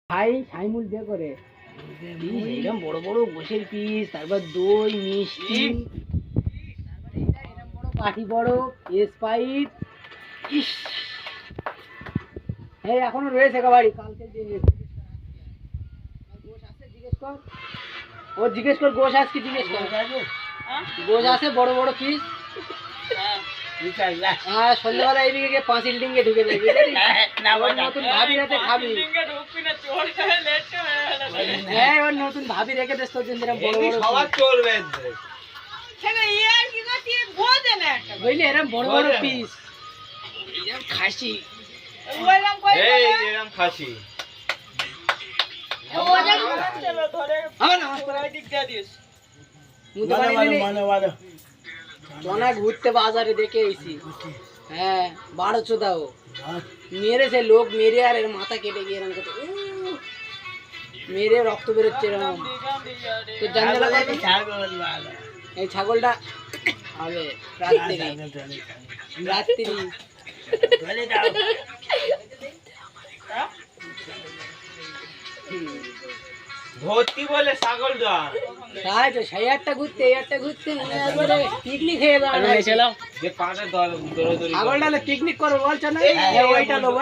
ভাই সাইমুল দিয়ে করে এরকম বড় বড় গোশের পিস, তারপর দই মিষ্টি, এরকম বড় পাটি বড় স্পাইট। ইস এই এখনো রয়েছে বাড়ি, কালকে দিয়ে গোশ আছে জিজ্ঞেস কর, ও জিজ্ঞেস কর গোশ আছে কি জিজ্ঞেস কর। গোশ আছে বড় বড় পিস। হ্যাঁ সন্ধ্যাবেলা এইদিকে গিয়ে পাঁচিল ডিঙ্গে ঢুকে যাবি, নতুন ভাবি রাতে খাবি। হ্যাঁ ওর নতুন ভাবি রেখে দেশ তোর জন্য বড় বড় চলবে বুঝলি, এরকম বড় বড় পিস খাসি। খাসি চনা ঘুরতে বাজারে দেখে এসি। হ্যাঁ 1200 দাও মেরেছে লোক, মেরে আর এর মাথা কেটে গিয়ে এরকম করতে মেরে রক্ত বেরোচ্ছে এরকম। তো জানলা এই ছাগলটা হবে রাত্রি রাত্রি ভর্তি বলে ছাগল দাম তাই তো সেই একটা ঘুরতে এই একটা ঘুরতে পিকনিক খেয়ে যাও। যে পাঁচে দৌড়াদৌড়ি ছাগলটা পিকনিক করবো বলছো না, ওইটা লোক